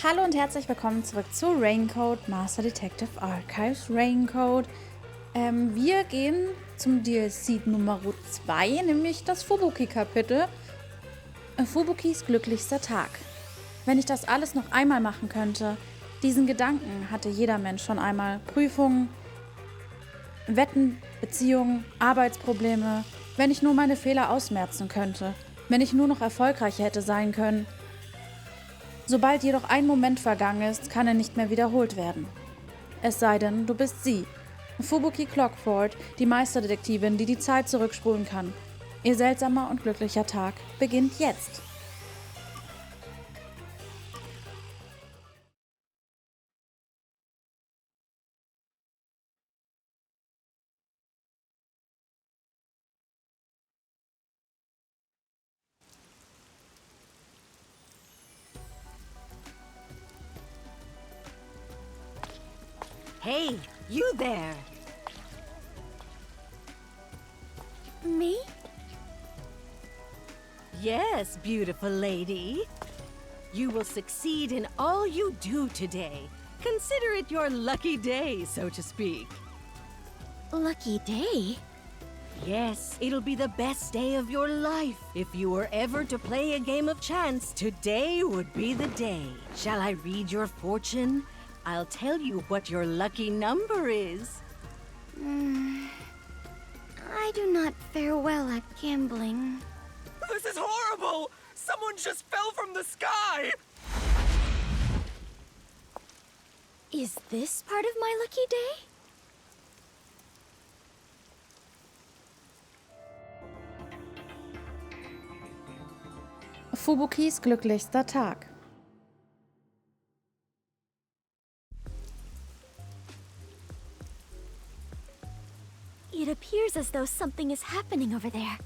Hallo und herzlich willkommen zurück zu Raincode Master Detective Archives Raincode. Wir gehen zum DLC Nummer 2, nämlich das Fubuki-Kapitel. Fubukis glücklichster Tag. Wenn ich das alles noch einmal machen könnte, diesen Gedanken hatte jeder Mensch schon einmal. Prüfungen, Wetten, Beziehungen, Arbeitsprobleme. Wenn ich nur meine Fehler ausmerzen könnte. Wenn ich nur noch erfolgreicher hätte sein können. Sobald jedoch ein Moment vergangen ist, kann er nicht mehr wiederholt werden. Es sei denn, du bist sie. Fubuki Clockford, die Meisterdetektivin, die die Zeit zurückspulen kann. Ihr seltsamer und glücklicher Tag beginnt jetzt. Hey, you there! Me? Yes, beautiful lady. You will succeed in all you do today. Consider it your lucky day, so to speak. Lucky day? Yes, it'll be the best day of your life. If you were ever to play a game of chance, today would be the day. Shall I read your fortune? I'll tell you what your lucky number is. I do not fare well at gambling. This is horrible! Someone just fell from the sky! Is this part of my lucky day? Fubukis glücklichster Tag. It appears as though something is happening over there.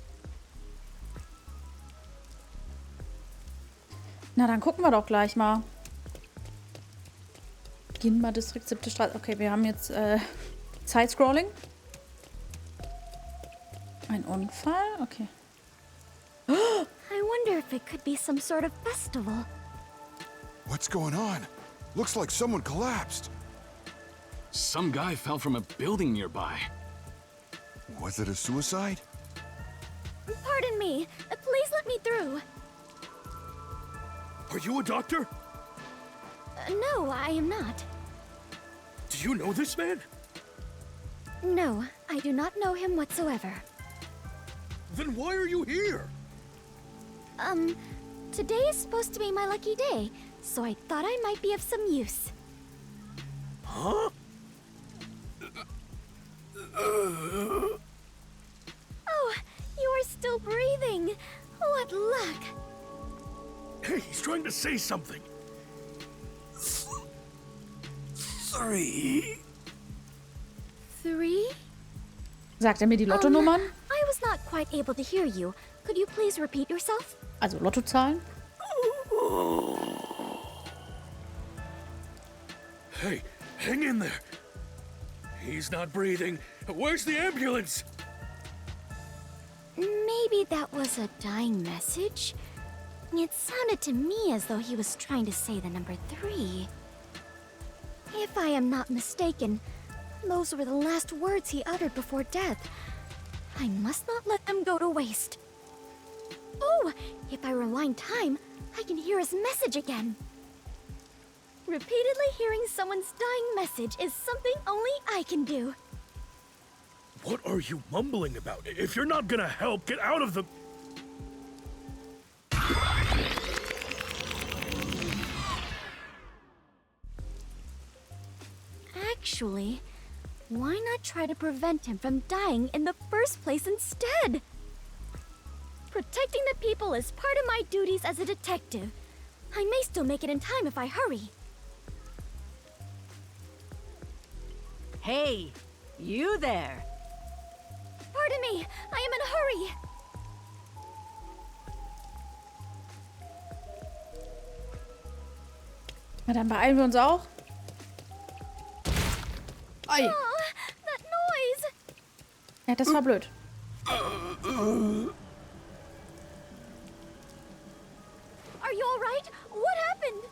Na, dann gucken wir doch gleich mal. Ginba Distrikt 7. Straße. Okay, wir haben jetzt Zeitscrolling. Ein Unfall? Okay. I wonder if it could be some sort of festival. What's going on? Looks like someone collapsed. Some guy fell from a building nearby. Was it a suicide? Pardon me. Please let me through. Are you a doctor? No, I am not. Do you know this man? No, I do not know him whatsoever. Then why are you here? Today is supposed to be my lucky day, so I thought I might be of some use. Huh? Oh, you are still breathing. What luck. Hey, he's trying to say something. 3. 3? Sagt er mir die Lottonummern? I was not quite able to hear you. Could you please repeat yourself? Also Lottozahlen? Hey, hang in there. He's not breathing. Where's the ambulance? Maybe that was a dying message? It sounded to me as though he was trying to say the number 3. If I am not mistaken, those were the last words he uttered before death. I must not let them go to waste. Oh, if I rewind time, I can hear his message again. Repeatedly hearing someone's dying message is something only I can do. What are you mumbling about? If you're not gonna help, get out of the... Actually, why not try to prevent him from dying in the first place instead? Protecting the people is part of my duties as a detective. I may still make it in time if I hurry. Hey, you there! Pardon me, I am in a hurry. Na, dann beeilen wir uns auch. Ei. Oh, that noise! Ja, das war blöd. Are you all right? What happened?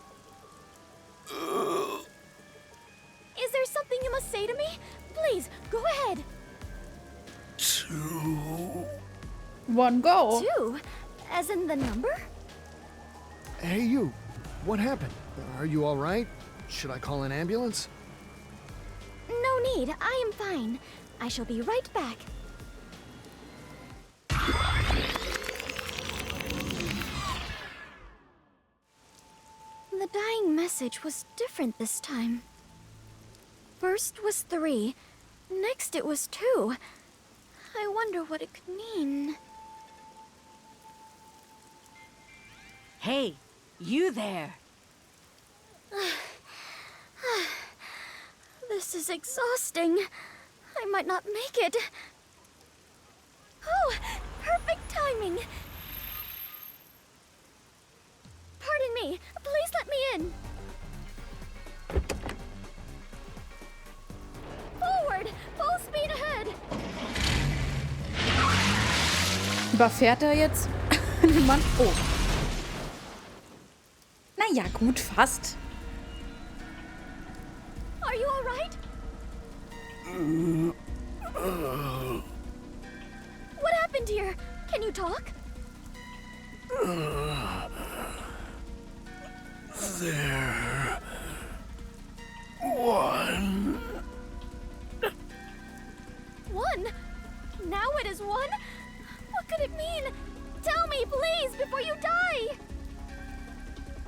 something you must say to me? Please, go ahead. 2. 1 go. 2? As in the number? Hey, you. What happened? Are you all right? Should I call an ambulance? No need. I am fine. I shall be right back. The dying message was different this time. First was 3. Next it was 2. I wonder what it could mean. Hey, you there. This is exhausting. I might not make it. Oh, perfect timing. Pardon me. Please let me in. Forward! Full speed ahead! Überfährt er jetzt den Mann? Oh. Naja, gut, fast. Are you all right? What happened here? Can you talk? There. 1. 1? Now it is 1? What could it mean? Tell me, please, before you die!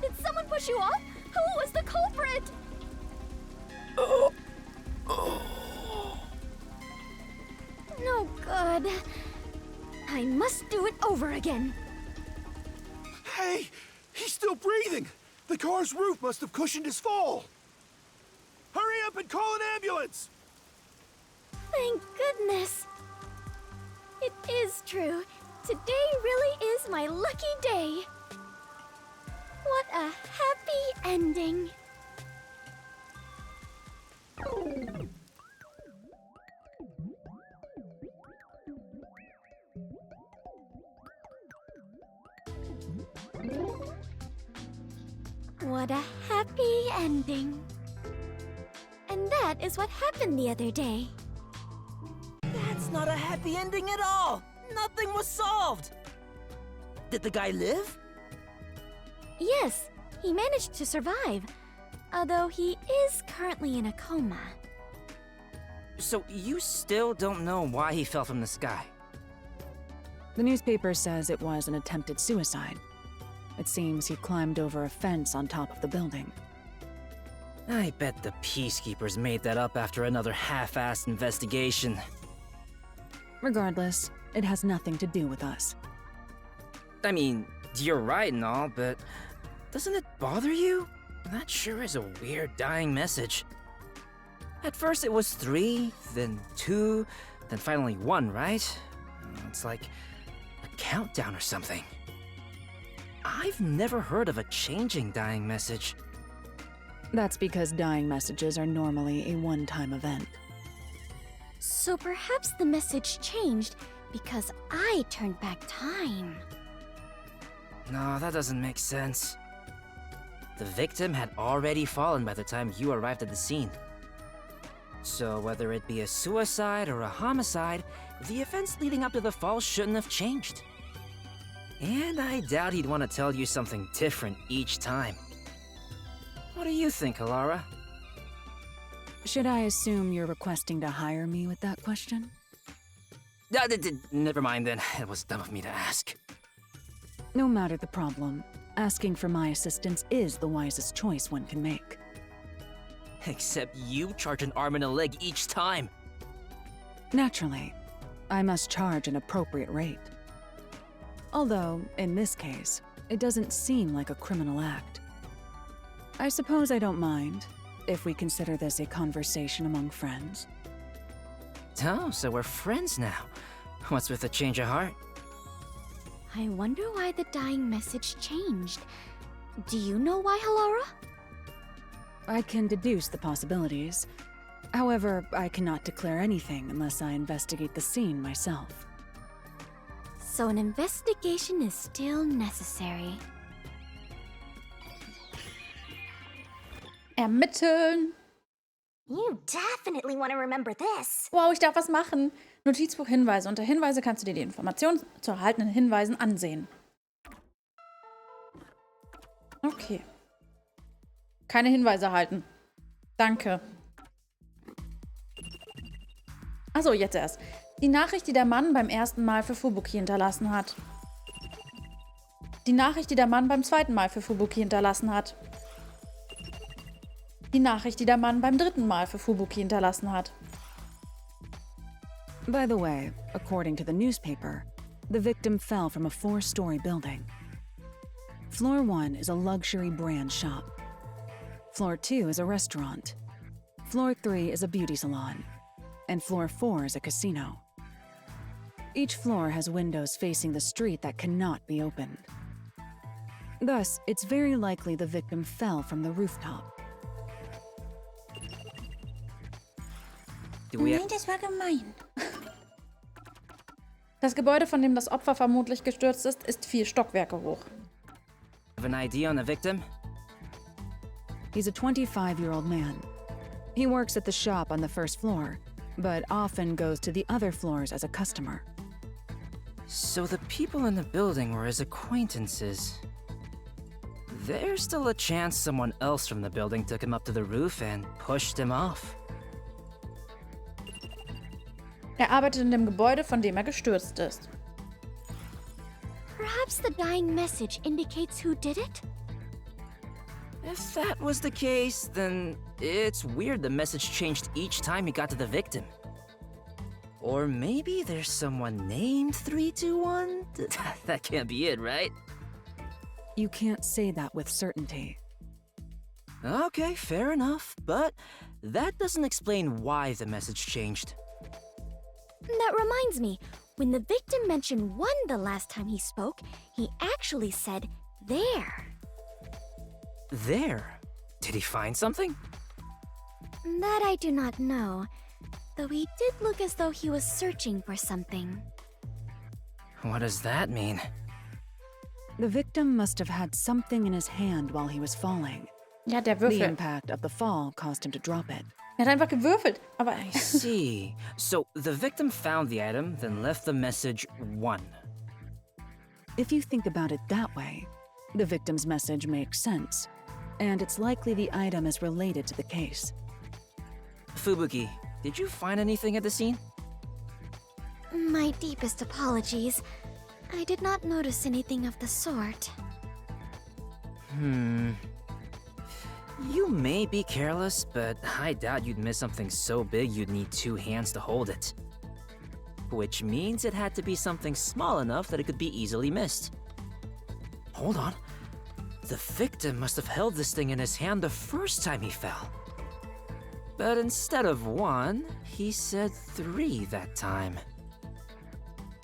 Did someone push you off? Who was the culprit? No good. I must do it over again. Hey! He's still breathing! The car's roof must have cushioned his fall! Hurry up and call an ambulance! Thank goodness. It is true. Today really is my lucky day. What a happy ending. What a happy ending. And that is what happened the other day. That's not a happy ending at all! Nothing was solved! Did the guy live? Yes, he managed to survive, although he is currently in a coma. So you still don't know why he fell from the sky? The newspaper says it was an attempted suicide. It seems he climbed over a fence on top of the building. I bet the peacekeepers made that up after another half-assed investigation. Regardless, it has nothing to do with us. I mean, you're right and all, but doesn't it bother you? That sure is a weird dying message. At first it was 3, then 2, then finally 1, right? It's like a countdown or something. I've never heard of a changing dying message. That's because dying messages are normally a one-time event. So perhaps the message changed because I turned back time. No, that doesn't make sense. The victim had already fallen by the time you arrived at the scene. So whether it be a suicide or a homicide, the events leading up to the fall shouldn't have changed. And I doubt he'd want to tell you something different each time. What do you think, Alara? Should I assume you're requesting to hire me with that question? Never mind then. It was dumb of me to ask. No matter the problem, asking for my assistance is the wisest choice one can make. Except you charge an arm and a leg each time. Naturally, I must charge an appropriate rate. Although, in this case, it doesn't seem like a criminal act. I suppose I don't mind, if we consider this a conversation among friends. Oh, so we're friends now. What's with the change of heart? I wonder why the dying message changed. Do you know why, Halara? I can deduce the possibilities. However, I cannot declare anything unless I investigate the scene myself. So an investigation is still necessary. Ermitteln. You definitely want to remember this. Wow, ich darf was machen. Notizbuch Hinweise. Unter Hinweise kannst du dir die Informationen zu erhaltenen Hinweisen ansehen. Okay. Keine Hinweise erhalten. Danke. Achso, jetzt erst. Die Nachricht, die der Mann beim ersten Mal für Fubuki hinterlassen hat. Die Nachricht, die der Mann beim zweiten Mal für Fubuki hinterlassen hat. Die Nachricht, die der Mann beim dritten Mal für Fubuki hinterlassen hat. By the way, according to the newspaper, the victim fell from a 4-story building. Floor 1 is a luxury brand shop. Floor 2 is a restaurant. Floor 3 is a beauty salon. And floor 4 is a casino. Each floor has windows facing the street that cannot be opened. Thus, it's very likely the victim fell from the rooftop. Nein, das war gemein. Das Gebäude, von dem das Opfer vermutlich gestürzt ist 4 Stockwerke hoch. Have an idea on the victim? He's a 25-year-old man. He works at the shop on the first floor, but often goes to the other floors as a customer. So the people in the building were his acquaintances. There's still a chance someone else from the building took him up to the roof and pushed him off. Arbeitet in dem Gebäude, von dem gestürzt ist. Perhaps the dying message indicates who did it? If that was the case, then it's weird the message changed each time he got to the victim. Or maybe there's someone named 321? That can't be it, right? You can't say that with certainty. Okay, fair enough, but that doesn't explain why the message changed. That reminds me, when the victim mentioned 1 the last time he spoke, he actually said, there. There? Did he find something? That I do not know, though he did look as though he was searching for something. What does that mean? The victim must have had something in his hand while he was falling. Ja, der The Würfel. impact of the fall caused him to drop it. Er hat einfach gewürfelt. Aber I see. So the victim found the item, then left the message 1. If you think about it that way, the victim's message makes sense, and it's likely the item is related to the case. Fubuki, did you find anything at the scene? My deepest apologies. I did not notice anything of the sort. You may be careless, but I doubt you'd miss something so big you'd need 2 hands to hold it. Which means it had to be something small enough that it could be easily missed. Hold on. The victim must have held this thing in his hand the first time he fell. But instead of 1, he said 3 that time.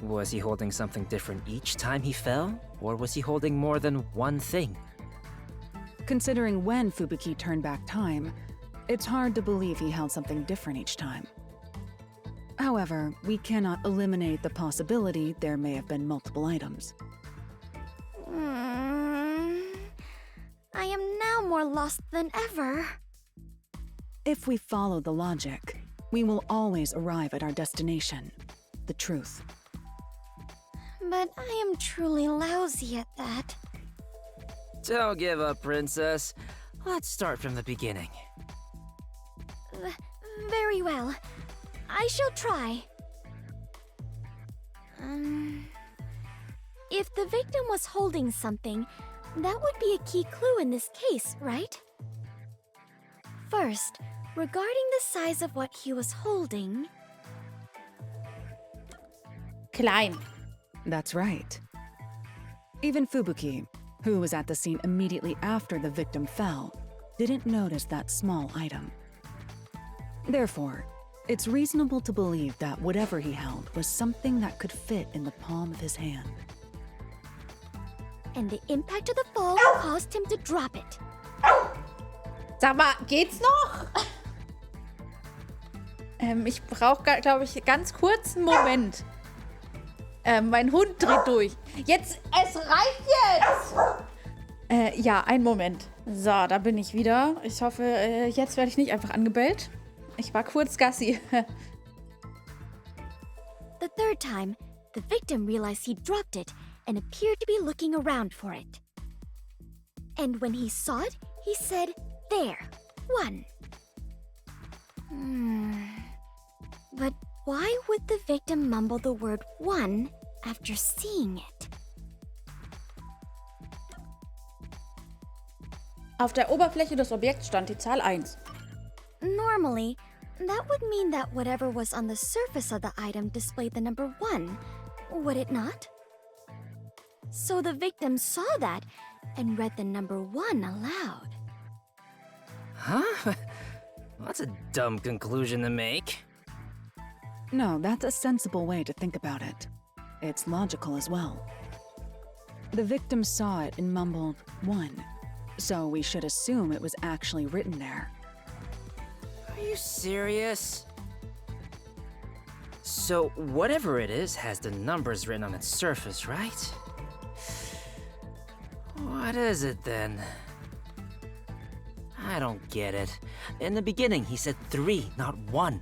Was he holding something different each time he fell, or was he holding more than 1 thing? Considering when Fubuki turned back time, it's hard to believe he held something different each time. However, we cannot eliminate the possibility there may have been multiple items. I am now more lost than ever. If we follow the logic, we will always arrive at our destination, the truth. But I am truly lousy at that. Don't give up, Princess. Let's start from the beginning. Very well. I shall try. If the victim was holding something, that would be a key clue in this case, right? First, regarding the size of what he was holding... klein. That's right. Even Fubuki, who was at the scene immediately after the victim fell, didn't notice that small item. Therefore, it's reasonable to believe that whatever he held was something that could fit in the palm of his hand. And the impact of the fall caused him to drop it. Sag mal, geht's noch? Ich brauche, glaube ich, ganz kurz einen Moment. Mein Hund dreht durch. Jetzt, es reicht jetzt! Ja, einen Moment. So, da bin ich wieder. Ich hoffe, jetzt werde ich nicht einfach angebellt. Ich war kurz Gassi. The third time, the victim realized he dropped it and appeared to be looking around for it. And when he saw it, he said, "There, 1." But why would the victim mumble the word 1 after seeing it? Auf der Oberfläche des Objekts stand die Zahl 1. Normally, that would mean that whatever was on the surface of the item displayed the number 1, would it not? So the victim saw that and read the number 1 aloud. Huh? That's a dumb conclusion to make. No, that's a sensible way to think about it. It's logical as well. The victim saw it and mumbled 1, so we should assume it was actually written there. Are you serious? So, whatever it is has the numbers written on its surface, right? What is it then? I don't get it. In the beginning, he said 3, not 1.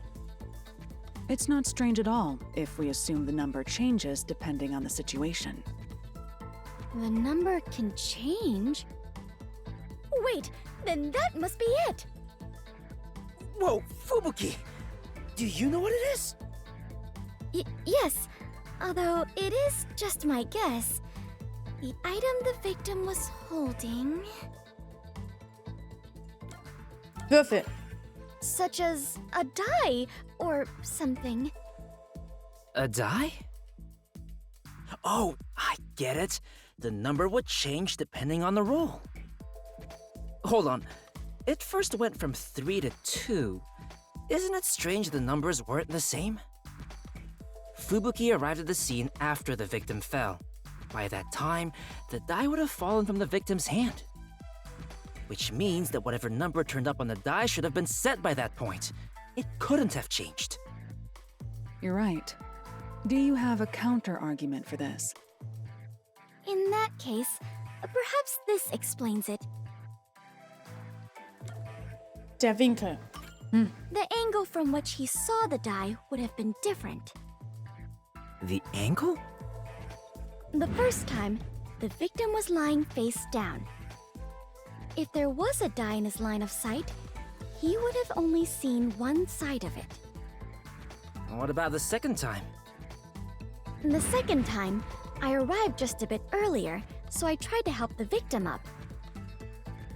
It's not strange at all if we assume the number changes depending on the situation. The number can change? Wait, then that must be it! Whoa, Fubuki! Do you know what it is? Yes, although it is just my guess. The item the victim was holding... Würfel. Such as a die or something. A die? Oh, I get it. The number would change depending on the roll. Hold on. It first went from 3 to 2. Isn't it strange the numbers weren't the same? Fubuki arrived at the scene after the victim fell. By that time, the die would have fallen from the victim's hand. Which means that whatever number turned up on the die should have been set by that point. It couldn't have changed. You're right. Do you have a counter-argument for this? In that case, perhaps this explains it. Der Winkel. The angle from which he saw the die would have been different. The angle? The first time, the victim was lying face down. If there was a die in his line of sight, he would have only seen one side of it. What about the second time? The second time, I arrived just a bit earlier, so I tried to help the victim up.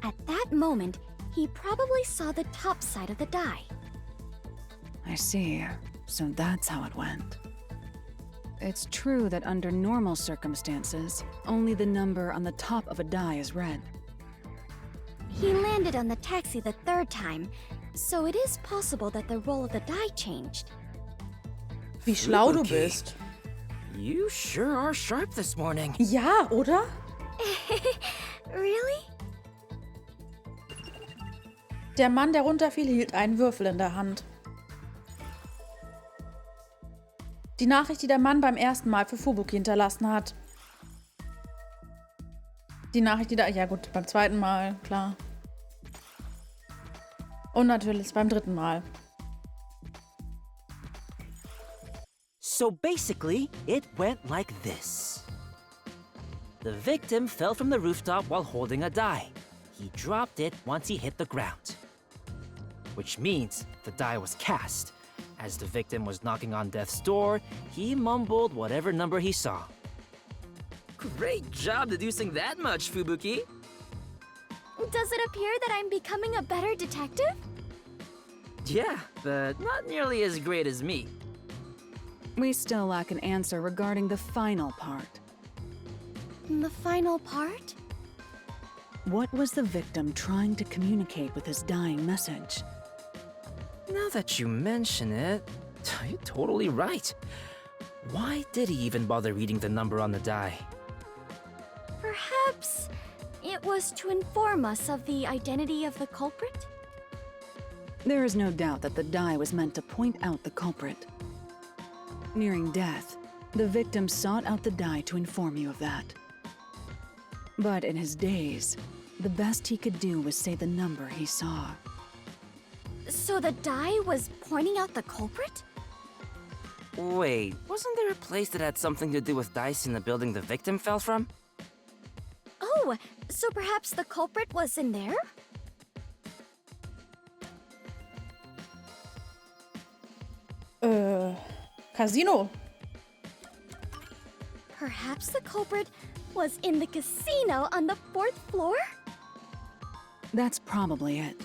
At that moment, he probably saw the top side of the die. I see. So that's how it went. It's true that under normal circumstances, only the number on the top of a die is read. He landed on the taxi the third time, so it is possible that the roll of the die changed. Wie schlau du Fubuki. bist. You sure are sharp this morning. Ja, oder? Really? Der Mann, der runterfiel, hielt einen Würfel in der Hand. Die Nachricht, die der Mann beim ersten Mal für Fubuki hinterlassen hat. Die Nachricht, die da... Ja gut, beim zweiten Mal, klar. Und natürlich beim dritten Mal. So basically, it went like this. The victim fell from the rooftop while holding a die. He dropped it once he hit the ground. Which means the die was cast. As the victim was knocking on death's door, he mumbled whatever number he saw. Great job deducing that much, Fubuki. Does it appear that I'm becoming a better detective? Yeah, but not nearly as great as me. We still lack an answer regarding the final part. The final part? What was the victim trying to communicate with his dying message? Now that you mention it, you're totally right. Why did he even bother reading the number on the die? Perhaps it was to inform us of the identity of the culprit? There is no doubt that the die was meant to point out the culprit. Nearing death, the victim sought out the die to inform you of that. But in his daze, the best he could do was say the number he saw. So the die was pointing out the culprit? Wait, wasn't there a place that had something to do with dice in the building the victim fell from? Oh, so perhaps the culprit was in there? Casino. Perhaps the culprit was in the casino on the 4th floor? That's probably it.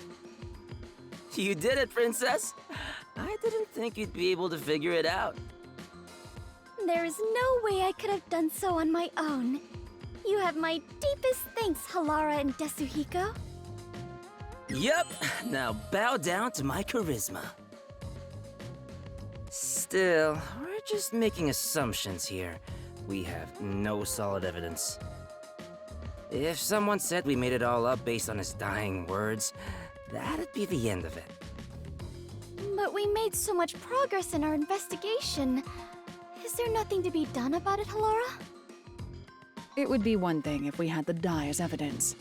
You did it, Princess! I didn't think you'd be able to figure it out. There is no way I could have done so on my own. You have my deepest thanks, Halara and Desuhiko. Yup, now bow down to my charisma. Still, we're just making assumptions here. We have no solid evidence. If someone said we made it all up based on his dying words, that'd be the end of it. But we made so much progress in our investigation. Is there nothing to be done about it, Halara? It would be one thing if we had the die as evidence,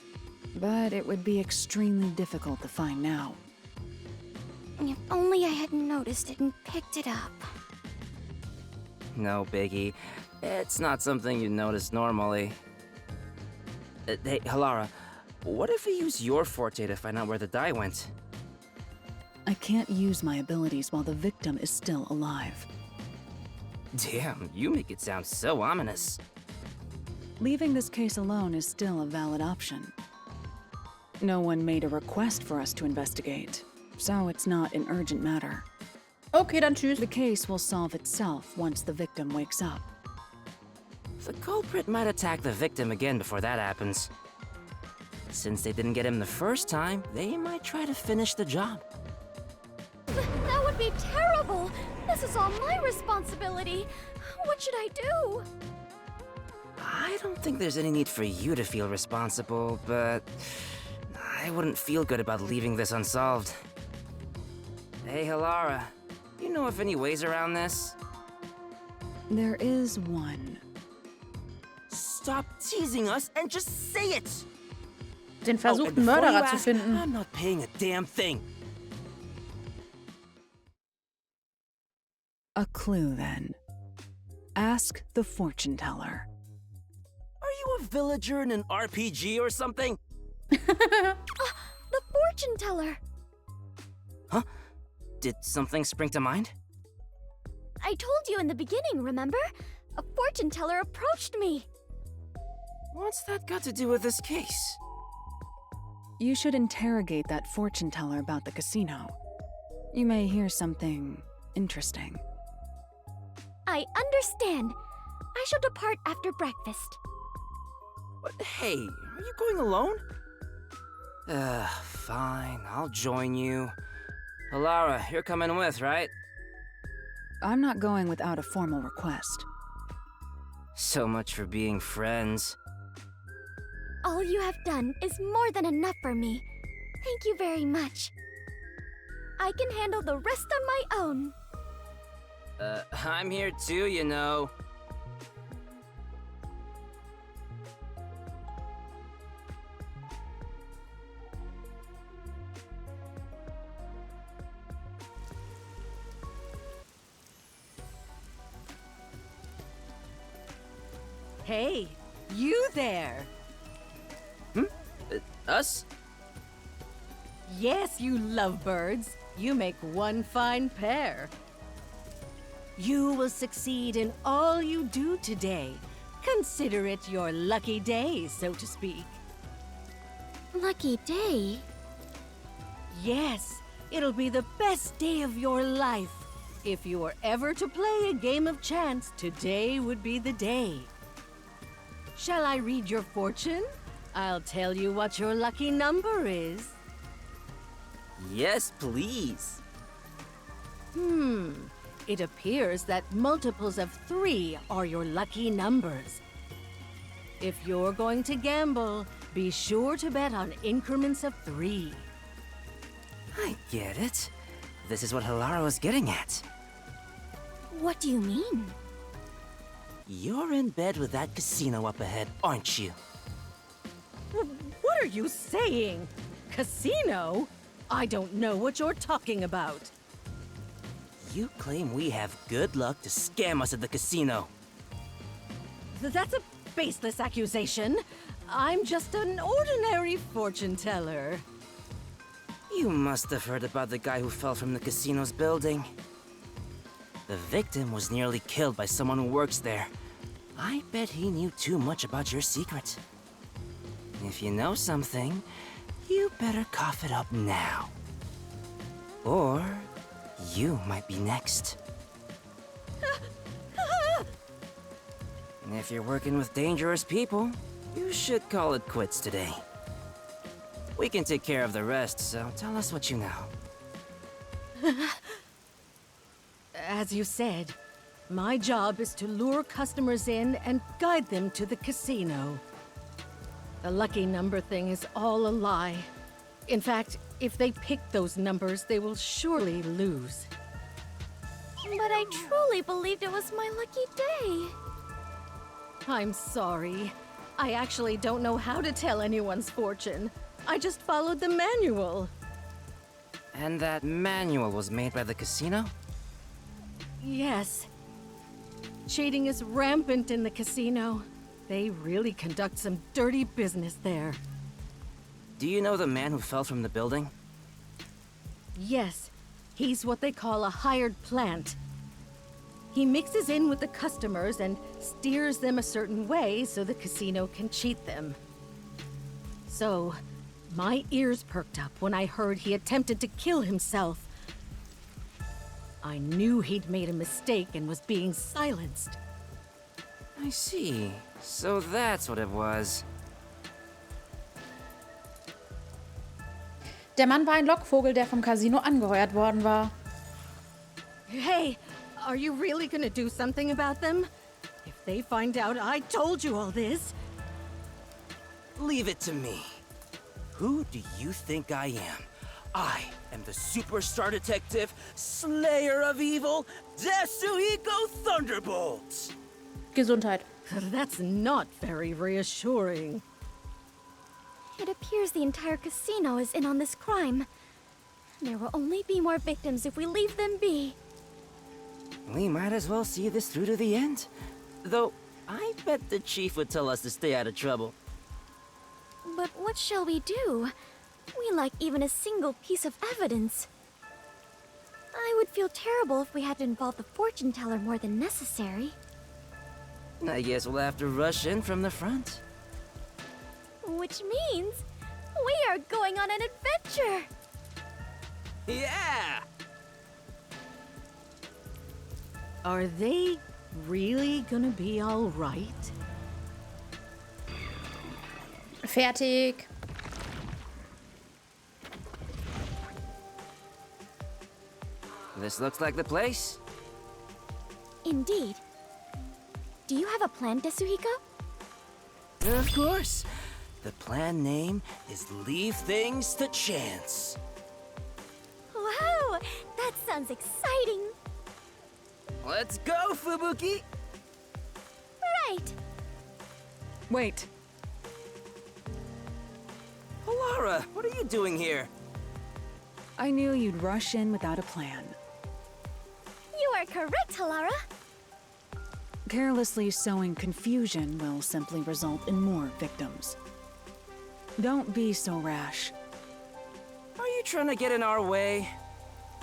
but it would be extremely difficult to find now. If only I had noticed it and picked it up. No biggie. It's not something you notice normally. Hey, Halara, what if we use your forte to find out where the die went? I can't use my abilities while the victim is still alive. Damn, you make it sound so ominous. Leaving this case alone is still a valid option. No one made a request for us to investigate, so it's not an urgent matter. Okay, dann tschüss. The case will solve itself once the victim wakes up. The culprit might attack the victim again before that happens. Since they didn't get him the first time, they might try to finish the job. That would be terrible! This is all my responsibility! What should I do? I don't think there's any need for you to feel responsible, but I wouldn't feel good about leaving this unsolved. Hey, Halara, you know of any ways around this? There is one. Stop teasing us and just say it! Den and versuchten before you Mörderer zu ask, finden. I'm not paying a damn thing. A clue, then. Ask the fortune teller. Are you a villager in an RPG or something? The fortune teller! Huh? Did something spring to mind? I told you in the beginning, remember? A fortune teller approached me. What's that got to do with this case? You should interrogate that fortune teller about the casino. You may hear something interesting. I understand. I shall depart after breakfast. But hey, are you going alone? Fine, I'll join you. Halara, you're coming with, right? I'm not going without a formal request. So much for being friends. All you have done is more than enough for me. Thank you very much. I can handle the rest on my own. I'm here too, you know. Hey, you there! Us? Yes, you lovebirds. You make one fine pair. You will succeed in all you do today. Consider it your lucky day, so to speak. Lucky day? Yes, it'll be the best day of your life. If you were ever to play a game of chance, today would be the day. Shall I read your fortune? I'll tell you what your lucky number is. Yes, please. It appears that multiples of 3 are your lucky numbers. If you're going to gamble, be sure to bet on increments of 3. I get it. This is what Halara was getting at. What do you mean? You're in bed with that casino up ahead, aren't you? What are you saying? Casino? I don't know what you're talking about. You claim we have good luck to scam us at the casino. That's a baseless accusation. I'm just an ordinary fortune teller. You must have heard about the guy who fell from the casino's building. The victim was nearly killed by someone who works there. I bet he knew too much about your secret. If you know something, you better cough it up now. Or you might be next. And if you're working with dangerous people, you should call it quits today. We can take care of the rest, so tell us what you know. As you said, my job is to lure customers in and guide them to the casino. The lucky number thing is all a lie. In fact, if they pick those numbers, they will surely lose. But I truly believed it was my lucky day. I'm sorry. I actually don't know how to tell anyone's fortune. I just followed the manual. And that manual was made by the casino? Yes. Cheating is rampant in the casino. They really conduct some dirty business there. Do you know the man who fell from the building? Yes. He's what they call a hired plant. He mixes in with the customers and steers them a certain way so the casino can cheat them. So, my ears perked up when I heard he attempted to kill himself. I knew he'd made a mistake and was being silenced. I see. So that's what it was. Der Mann war ein Lockvogel, der vom Casino angeheuert worden war. Hey, are you really gonna do something about them? If they find out I told you all this... Leave it to me. Who do you think I am? I am the superstar detective, slayer of evil, Desuhiko Thunderbolt! Gesundheit. That's not very reassuring. It appears the entire casino is in on this crime. There will only be more victims if we leave them be. We might as well see this through to the end. Though, I bet the chief would tell us to stay out of trouble. But what shall we do? We lack even a single piece of evidence. I would feel terrible if we had to involve the fortune teller more than necessary. I guess we'll have to rush in from the front. Which means we are going on an adventure! Yeah! Are they really gonna be all right? Fertig. This looks like the place. Indeed. Do you have a plan, Desuhiko? Of course. The plan name is Leave Things to Chance. Wow! That sounds exciting! Let's go, Fubuki! Right! Wait. Lara, what are you doing here? I knew you'd rush in without a plan. You are correct, Halara. Carelessly sowing confusion will simply result in more victims. Don't be so rash. Are you trying to get in our way?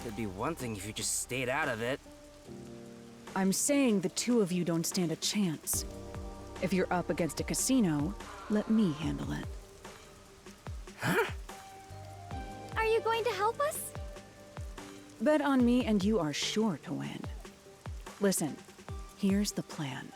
It'd be one thing if you just stayed out of it. I'm saying the two of you don't stand a chance. If you're up against a casino, let me handle it. Huh? Are you going to help us? Bet on me and you are sure to win. Listen, here's the plan.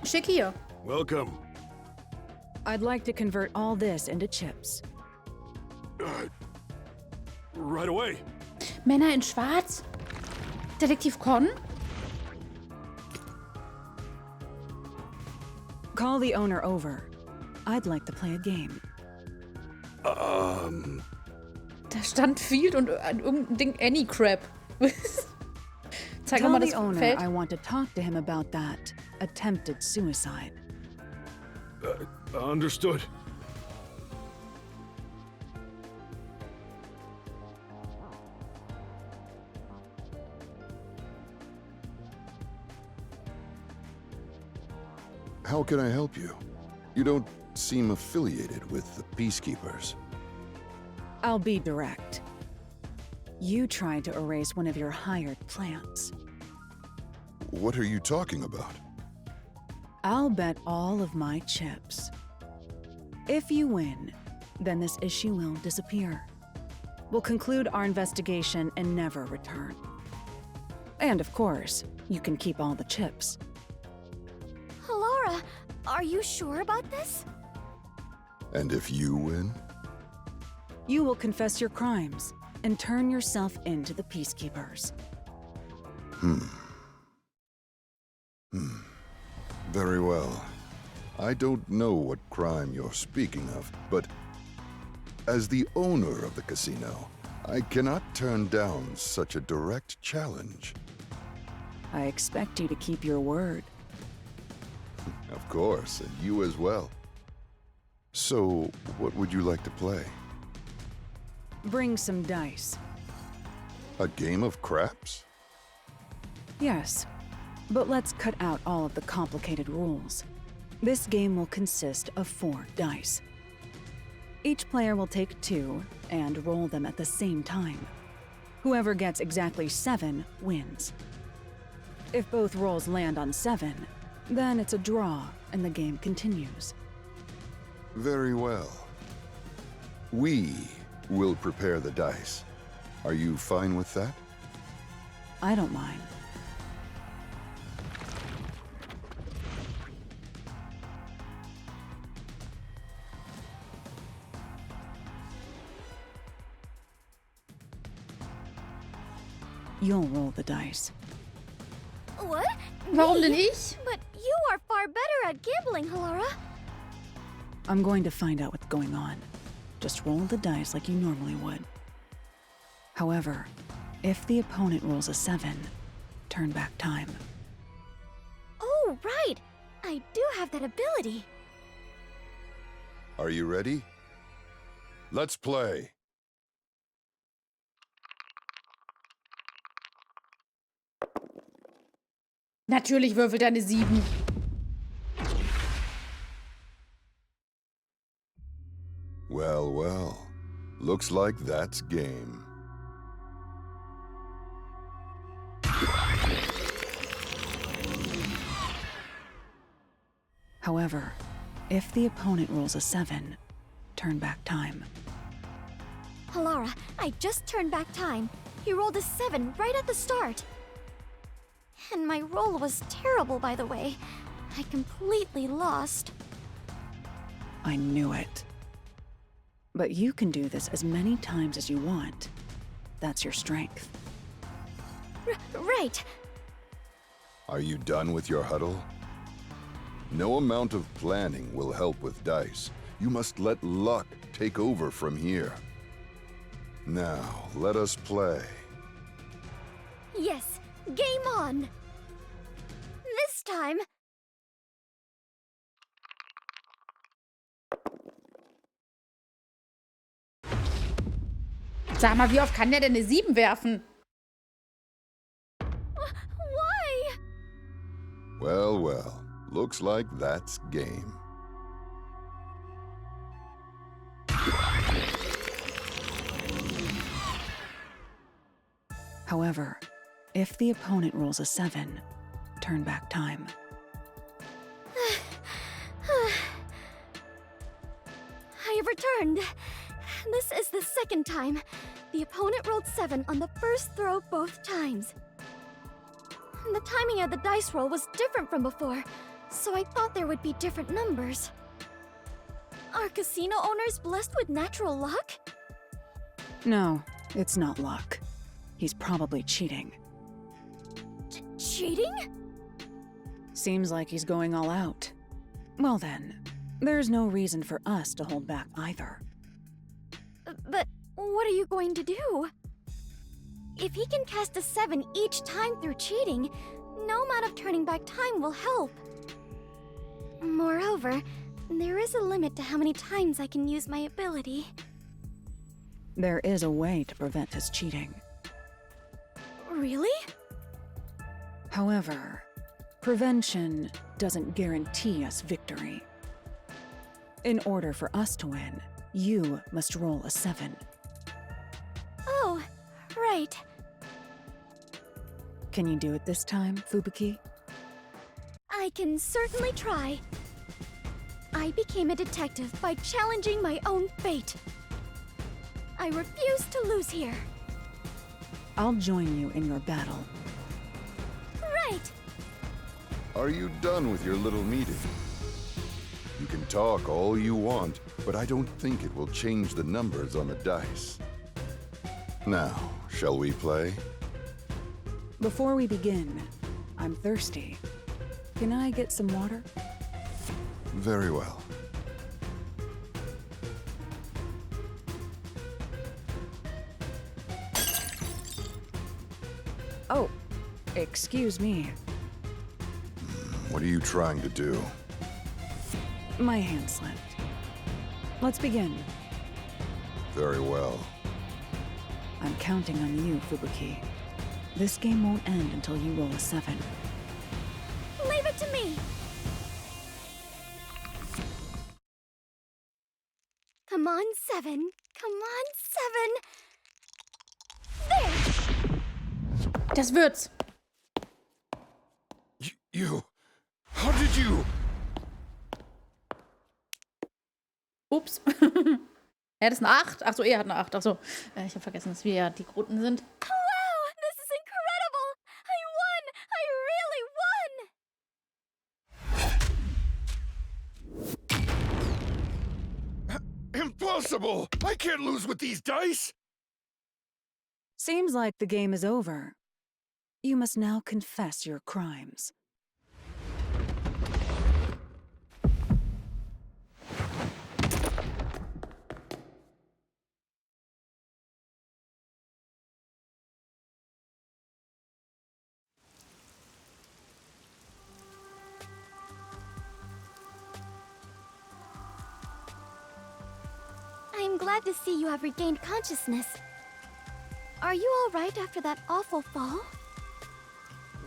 Schick hier. Welcome. I'd like to convert all this into chips. Right away. Männer in Schwarz? Detektiv Con? Call the owner over. I'd like to play a game. Da stand Field und irgendein Ding Any Crap. Zeig Tell nochmal the das owner Feld. I want to talk to him about that attempted suicide. Understood. How can I help you? You don't seem affiliated with the Peacekeepers. I'll be direct. You tried to erase one of your hired plants. What are you talking about? I'll bet all of my chips. If you win, then this issue will disappear. We'll conclude our investigation and never return. And of course, you can keep all the chips. Laura, are you sure about this? And if you win? You will confess your crimes and turn yourself into the Peacekeepers. Very well. I don't know what crime you're speaking of, but as the owner of the casino, I cannot turn down such a direct challenge. I expect you to keep your word. Of course, and you as well. So, what would you like to play? Bring some dice. A game of craps? Yes, but let's cut out all of the complicated rules. This game will consist of 4 dice. Each player will take 2 and roll them at the same time. Whoever gets exactly 7 wins. If both rolls land on 7, then it's a draw and the game continues. Very well. We will prepare the dice. Are you fine with that? I don't mind. You'll roll the dice. What? Warum Me? denn ich? But you are far better at gambling, Laura. I'm going to find out what's going on. Just roll the dice like you normally would. However, if the opponent rolls a 7, turn back time. Oh, right. I do have that ability. Are you ready? Let's play. Natürlich würfelt er eine 7. Well, well. Looks like that's game. However, if the opponent rolls a 7, turn back time. Laura, I just turned back time. He rolled a 7 right at the start. And my roll was terrible, by the way. I completely lost. I knew it. But you can do this as many times as you want. That's your strength. Right. Are you done with your huddle? No amount of planning will help with dice. You must let luck take over from here. Now, let us play. Yes, game on. This time. Sag mal, wie oft kann der denn eine 7 werfen? Why? Well, well. Looks like that's game. However, if the opponent rolls a 7, turn back time. I have returned. This is the second time. The opponent rolled 7 on the first throw both times. The timing of the dice roll was different from before, so I thought there would be different numbers. Are casino owners blessed with natural luck? No, It's not luck. He's probably cheating. Cheating? Seems like he's going all out. Well then, there's no reason for us to hold back either. But what are you going to do? If he can cast a 7 each time through cheating, no amount of turning back time will help. Moreover, there is a limit to how many times I can use my ability. There is a way to prevent his cheating. Really? However, prevention doesn't guarantee us victory. In order for us to win, you must roll a 7. Oh, right. Can you do it this time, Fubuki? I can certainly try. I became a detective by challenging my own fate. I refuse to lose here. I'll join you in your battle. Right. Are you done with your little meeting? You can talk all you want, but I don't think it will change the numbers on the dice. Now, shall we play? Before we begin, I'm thirsty. Can I get some water? Very well. Oh, excuse me. What are you trying to do? My hand slipped. Let's begin. Very well. I'm counting on you, Fubuki. This game won't end until you roll a 7. Leave it to me. Come on, 7. Come on, 7. There! Das wird's. You... How did you... Ups. Er hat eine 8. Achso, er hat eine 8. Achso. Ich habe vergessen, dass wir ja die Roten sind. Wow, this is incredible! I won! I really won! Impossible! I can't lose with these dice! Seems like the game is over. You must now confess your crimes. I'm glad to see you have regained consciousness. Are you all right after that awful fall?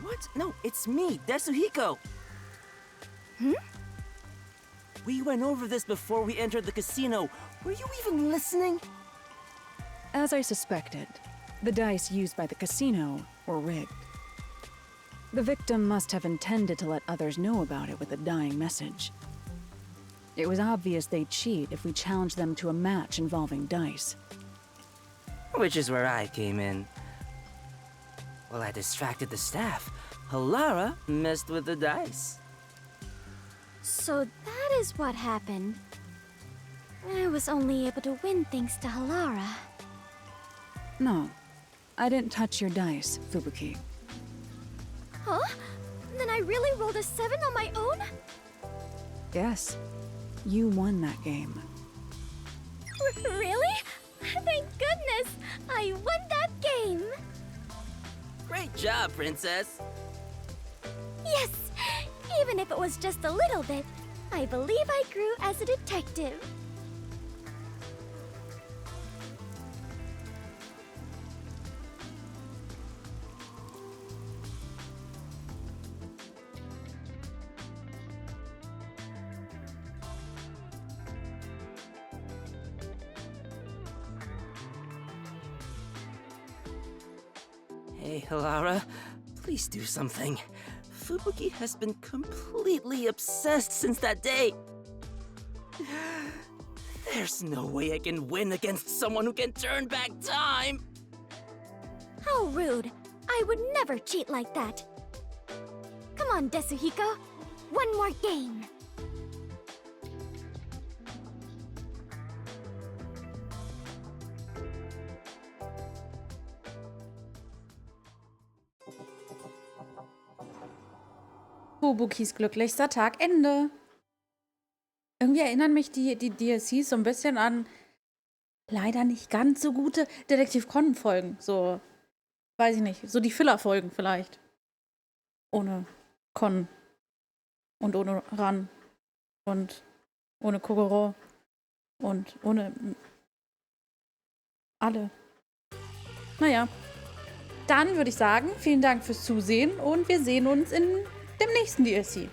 What? No, it's me, Desuhiko. We went over this before we entered the casino. Were you even listening? As I suspected, the dice used by the casino were rigged. The victim must have intended to let others know about it with a dying message. It was obvious they'd cheat if we challenged them to a match involving dice. Which is where I came in. Well, I distracted the staff. Halara messed with the dice. So that is what happened. I was only able to win thanks to Halara. No, I didn't touch your dice, Fubuki. Huh? Then I really rolled a 7 on my own? Yes, you won that game. Really? Thank goodness! I won that game! Great job, Princess. Yes! Even if it was just a little bit, I believe I grew as a detective. Hey, Halara, please do something. Fubuki has been completely obsessed since that day. There's no way I can win against someone who can turn back time. How rude. I would never cheat like that. Come on, Desuhiko. One more game. Fubukis glücklichster Tag, Ende. Irgendwie erinnern mich die DLCs so ein bisschen an leider nicht ganz so gute Detektiv-Conan-Folgen. So, weiß ich nicht, so die Filler-Folgen vielleicht. Ohne Con und ohne Ran und ohne Kogoro und ohne alle. Naja, dann würde ich sagen, vielen Dank fürs Zusehen und wir sehen uns in dem nächsten DLC.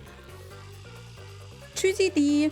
Tschüssi, die!